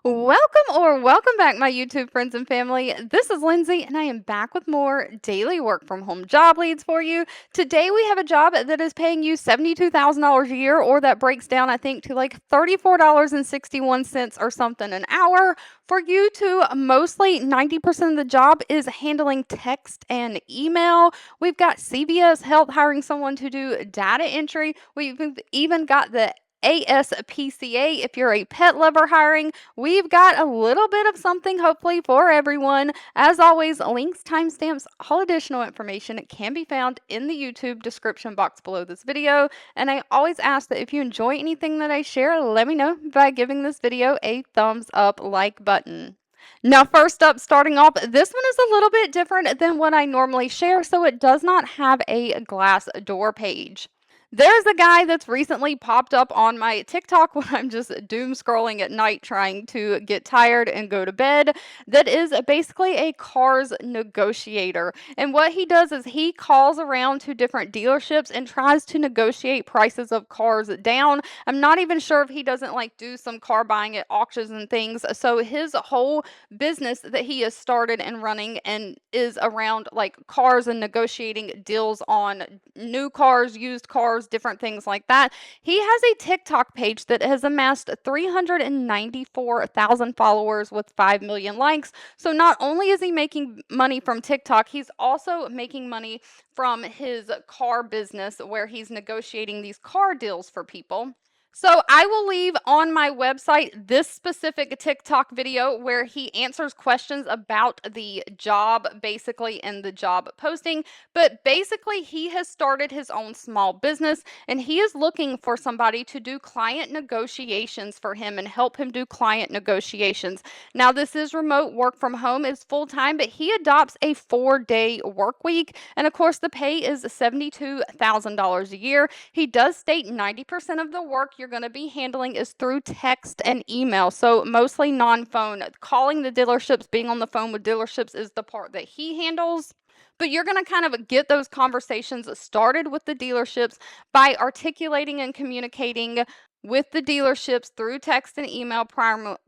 Welcome back, my YouTube friends and family. This is Lindsay, and I am back with more daily work from home job leads for you. Today, we have a job that is paying you $72,000 a year, or that breaks down, I think, to like $34.61 or something an hour. For you to mostly 90% of the job is handling text and email. We've got CVS Health hiring someone to do data entry. We've even got the ASPCA if you're a pet lover hiring. We've got a little bit of something, hopefully, for everyone. As always, links, timestamps, all additional information can be found in the YouTube description box below this video. And I always ask that if you enjoy anything that I share, let me know by giving this video a thumbs up like button. Now, first up, starting off, this one is a little bit different than what I normally share, so it does not have a glass door page. There's a guy that's recently popped up on my TikTok when I'm just doom scrolling at night trying to get tired and go to bed. That is basically a cars negotiator. And what he does is he calls around to different dealerships and tries to negotiate prices of cars down. I'm not even sure if he doesn't like do some car buying at auctions and things. So his whole business that he has started and running and is around like cars and negotiating deals on new cars, used cars, different things like that. He has a TikTok page that has amassed 394,000 followers with 5 million likes. So not only is he making money from TikTok, he's also making money from his car business where he's negotiating these car deals for people. So I will leave on my website this specific TikTok video where he answers questions about the job, basically, in the job posting. But basically, he has started his own small business and he is looking for somebody to do client negotiations for him and help him do client negotiations. Now, this is remote work from home, is full time, but he adopts a 4-day work week. And of course, the pay is $72,000 a year. He does state 90% of the work you're going to be handling is through text and email. So mostly non-phone. Calling the dealerships, being on the phone with dealerships is the part that he handles. But you're going to kind of get those conversations started with the dealerships by articulating and communicating with the dealerships through text and email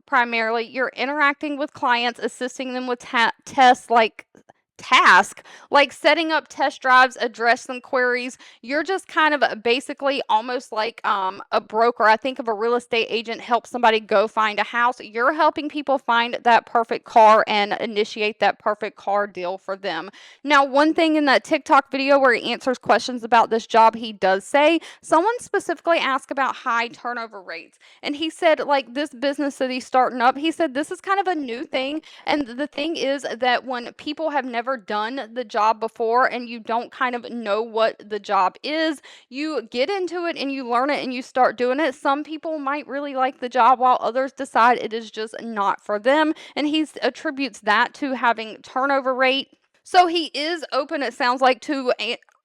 primarily. You're interacting with clients, assisting them with task like setting up test drives, address some queries. You're just kind of basically almost like a broker. I think of a real estate agent help somebody go find a house. You're helping people find that perfect car and initiate that perfect car deal for them. Now, one thing in that TikTok video where he answers questions about this job, he does say someone specifically asked about high turnover rates. And he said, like, this business that he's starting up, he said this is kind of a new thing. And the thing is that when people have never done the job before and you don't kind of know what the job is, you get into it and you learn it and you start doing it. Some people might really like the job while others decide it is just not for them. And he attributes that to having turnover rate. So he is open, it sounds like, to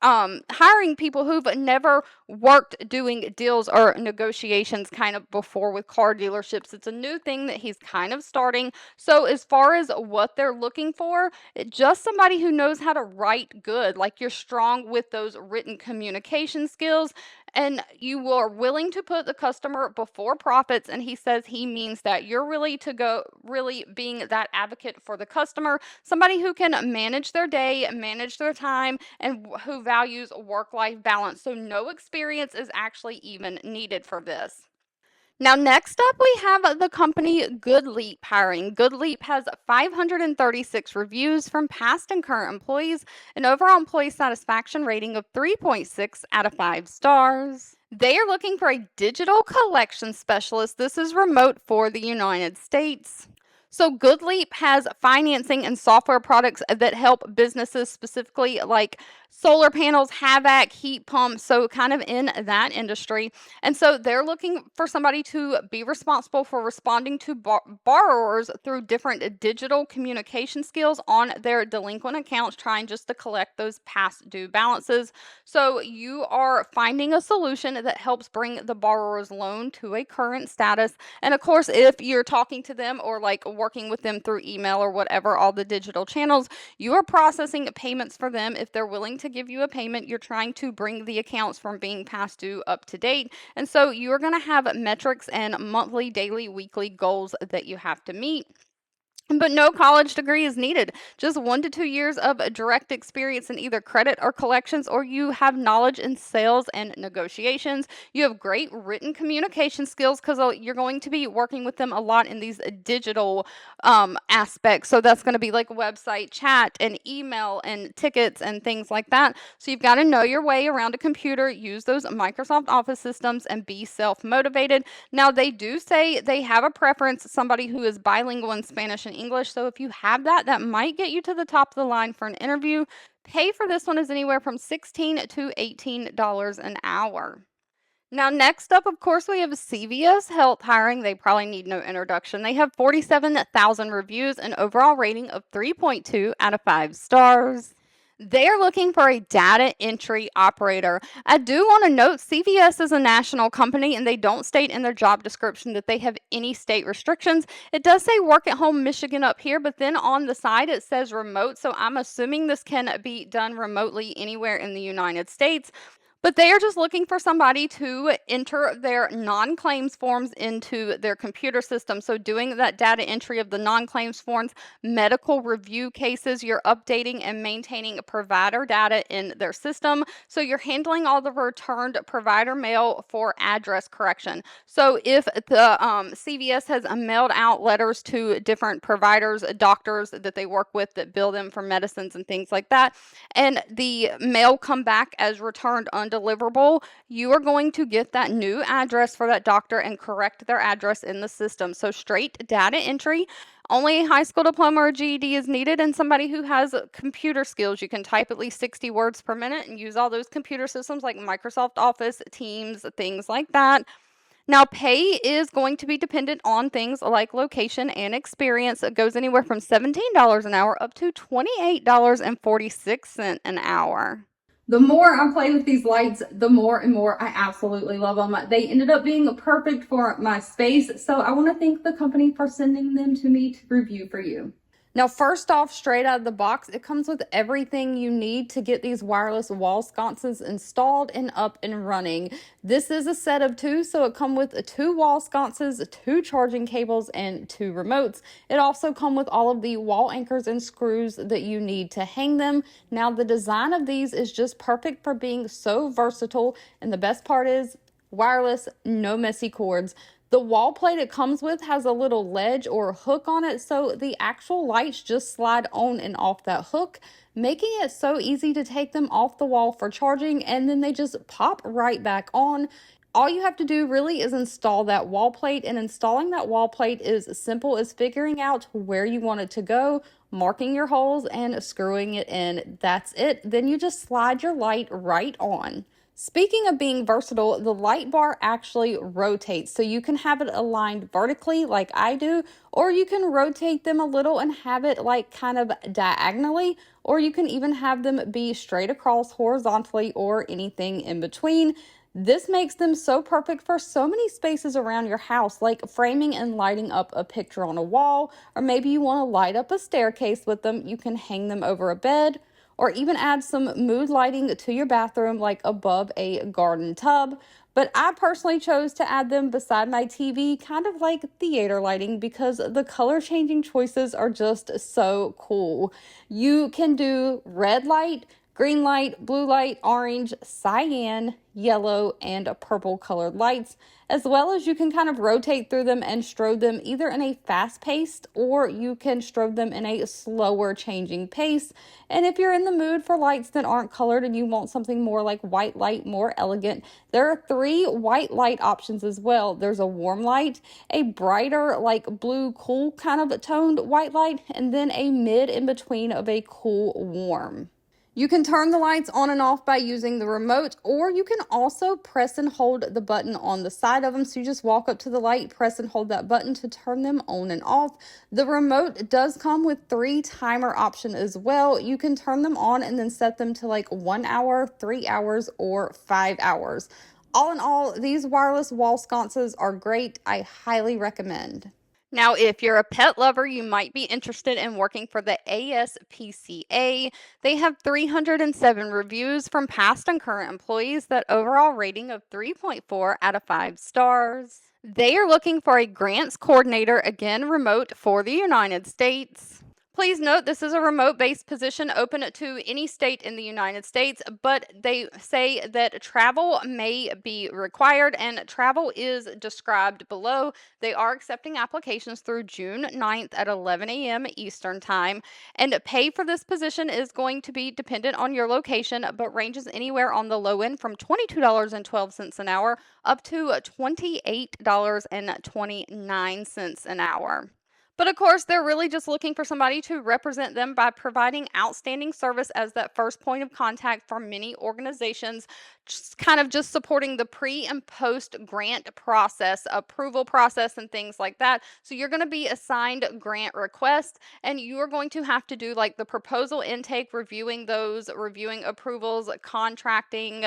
hiring people who've never worked doing deals or negotiations kind of before with car dealerships. It's a new thing that he's kind of starting. So as far as what they're looking for, just somebody who knows how to write good, like you're strong with those written communication skills and you are willing to put the customer before profits. And he says he means that you're really being that advocate for the customer, somebody who can manage their day, manage their time, and who values work-life balance. So no experience is actually even needed for this. Now, next up, we have the company GoodLeap hiring. GoodLeap has 536 reviews from past and current employees, an overall employee satisfaction rating of 3.6 out of 5 stars. They are looking for a digital collection specialist. This is remote for the United States. So GoodLeap has financing and software products that help businesses, specifically like solar panels, HVAC, heat pumps, so kind of in that industry. And so they're looking for somebody to be responsible for responding to borrowers through different digital communication skills on their delinquent accounts, trying just to collect those past due balances. So you are finding a solution that helps bring the borrower's loan to a current status. And of course, if you're talking to them or like working with them through email or whatever, all the digital channels, you are processing payments for them. If they're willing to give you a payment, you're trying to bring the accounts from being past due up to date. And so you're going to have metrics and monthly, daily, weekly goals that you have to meet. But no college degree is needed. Just 1 to 2 years of direct experience in either credit or collections, or you have knowledge in sales and negotiations. You have great written communication skills because you're going to be working with them a lot in these digital aspects. So that's going to be like website chat and email and tickets and things like that. So you've got to know your way around a computer, use those Microsoft Office systems, and be self-motivated. Now, they do say they have a preference, somebody who is bilingual in Spanish and English. So if you have that, that might get you to the top of the line for an interview. Pay for this one is anywhere from $16 to $18 an hour. Now, next up, of course, we have CVS Health Hiring. They probably need no introduction. They have 47,000 reviews, an overall rating of 3.2 out of 5 stars. They are looking for a data entry operator. I do want to note CVS is a national company and they don't state in their job description that they have any state restrictions. It does say work at home Michigan up here, but then on the side it says remote. So I'm assuming this can be done remotely anywhere in the United States. But they are just looking for somebody to enter their non-claims forms into their computer system. So doing that data entry of the non-claims forms, medical review cases, you're updating and maintaining provider data in their system. So you're handling all the returned provider mail for address correction. So if the CVS has mailed out letters to different providers, doctors that they work with that bill them for medicines and things like that, and the mail come back as returned undeliverable, you are going to get that new address for that doctor and correct their address in the system. So straight data entry. Only a high school diploma or GED is needed, and somebody who has computer skills. You can type at least 60 words per minute and use all those computer systems like Microsoft Office, Teams, things like that. Now, pay is going to be dependent on things like location and experience. It goes anywhere from $17 an hour up to $28.46 an hour. The more I play with these lights, the more and more I absolutely love them. They ended up being perfect for my space, so I want to thank the company for sending them to me to review for you. Now, first off, straight out of the box, it comes with everything you need to get these wireless wall sconces installed and up and running. This is a set of 2, so it comes with 2 wall sconces, 2 charging cables, and 2 remotes. It also comes with all of the wall anchors and screws that you need to hang them. Now, the design of these is just perfect for being so versatile, and the best part is wireless, no messy cords. The wall plate it comes with has a little ledge or hook on it, so the actual lights just slide on and off that hook, making it so easy to take them off the wall for charging, and then they just pop right back on. All you have to do really is install that wall plate, and installing that wall plate is as simple as figuring out where you want it to go, marking your holes, and screwing it in. That's it. Then you just slide your light right on. Speaking of being versatile, the light bar actually rotates, so you can have it aligned vertically like I do, or you can rotate them a little and have it like kind of diagonally, or you can even have them be straight across horizontally or anything in between. This makes them so perfect for so many spaces around your house, like framing and lighting up a picture on a wall, or maybe you want to light up a staircase with them. You can hang them over a bed, or even add some mood lighting to your bathroom, like above a garden tub. But I personally chose to add them beside my TV, kind of like theater lighting, because the color changing choices are just so cool. You can do red light, green light, blue light, orange, cyan, yellow, and purple colored lights, as well as you can kind of rotate through them and strobe them either in a fast paced or you can strobe them in a slower changing pace. And if you're in the mood for lights that aren't colored and you want something more like white light, more elegant, there are 3 white light options as well. There's a warm light, a brighter like blue cool kind of toned white light, and then a mid in between of a cool warm. You can turn the lights on and off by using the remote, or you can also press and hold the button on the side of them. So you just walk up to the light, press and hold that button to turn them on and off. The remote does come with 3 timer option as well. You can turn them on and then set them to like 1 hour, 3 hours, or 5 hours. All in all, these wireless wall sconces are great. I highly recommend. Now, if you're a pet lover, you might be interested in working for the ASPCA. They have 307 reviews from past and current employees, that overall rating of 3.4 out of 5 stars. They are looking for a grants coordinator, again remote, for the United States. Please note this is a remote-based position open to any state in the United States, but they say that travel may be required, and travel is described below. They are accepting applications through June 9th at 11 a.m. Eastern Time, and pay for this position is going to be dependent on your location, but ranges anywhere on the low end from $22.12 an hour up to $28.29 an hour. But of course, they're really just looking for somebody to represent them by providing outstanding service as that first point of contact for many organizations, just kind of just supporting the pre and post grant process, approval process, and things like that. So you're going to be assigned grant requests, and you're going to have to do like the proposal intake, reviewing those, reviewing approvals, contracting,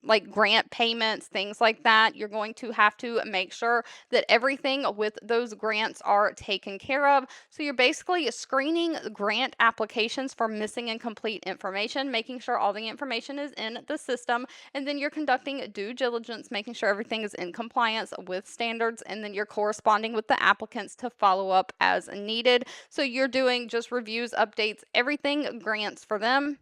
like grant payments, things like that. You're going to have to make sure that everything with those grants are taken care of. So you're basically screening grant applications for missing and complete information, making sure all the information is in the system, and then you're conducting due diligence, making sure everything is in compliance with standards, and then you're corresponding with the applicants to follow up as needed. So you're doing just reviews, updates, everything grants for them.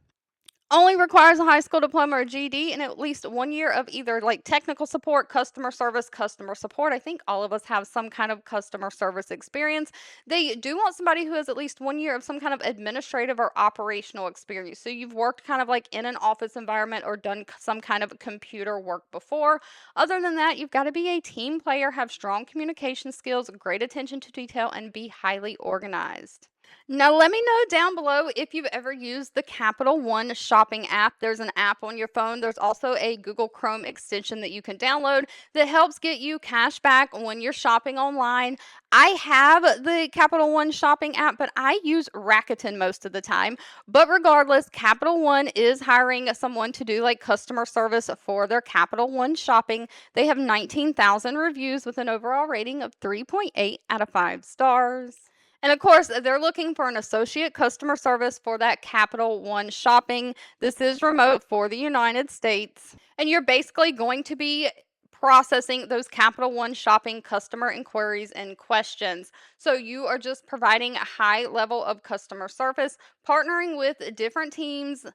Only requires a high school diploma or GED and at least 1 year of either like technical support, customer service, customer support. I think all of us have some kind of customer service experience. They do want somebody who has at least 1 year of some kind of administrative or operational experience. So you've worked kind of like in an office environment or done some kind of computer work before. Other than that, you've got to be a team player, have strong communication skills, great attention to detail, and be highly organized. Now, let me know down below if you've ever used the Capital One shopping app. There's an app on your phone. There's also a Google Chrome extension that you can download that helps get you cash back when you're shopping online. I have the Capital One shopping app, but I use Rakuten most of the time. But regardless, Capital One is hiring someone to do like customer service for their Capital One shopping. They have 19,000 reviews with an overall rating of 3.8 out of 5 stars. And of course, they're looking for an associate customer service for that Capital One shopping. This is remote for the United States. And you're basically going to be processing those Capital One shopping customer inquiries and questions. So you are just providing a high level of customer service, partnering with different teams,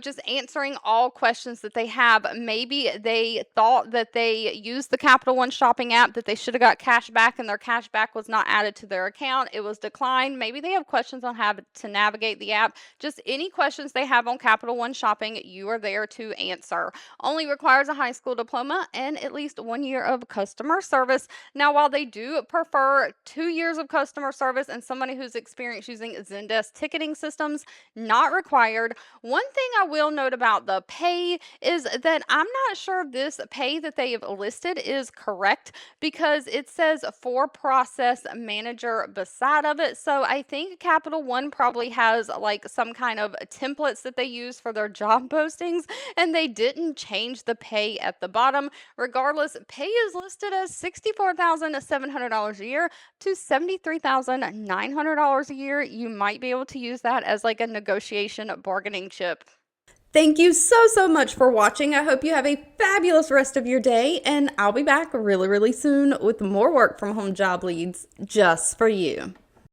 just answering all questions that they have. Maybe they thought that they used the Capital One shopping app, that they should have got cash back and their cash back was not added to their account. It was declined. Maybe they have questions on how to navigate the app. Just any questions they have on Capital One shopping, you are there to answer. Only requires a high school diploma and at least 1 year of customer service. Now, while they do prefer 2 years of customer service and somebody who's experienced using Zendesk ticketing systems, not required. One thing I will note about the pay is that I'm not sure this pay that they have listed is correct, because it says for process manager beside of it. So I think Capital One probably has like some kind of templates that they use for their job postings, and they didn't change the pay at the bottom. Regardless, pay is listed as $64,700 a year to $73,900 a year. You might be able to use that as like a negotiation bargaining chip. Thank you so much for watching. I hope you have a fabulous rest of your day, and I'll be back really soon with more work from home job leads just for you.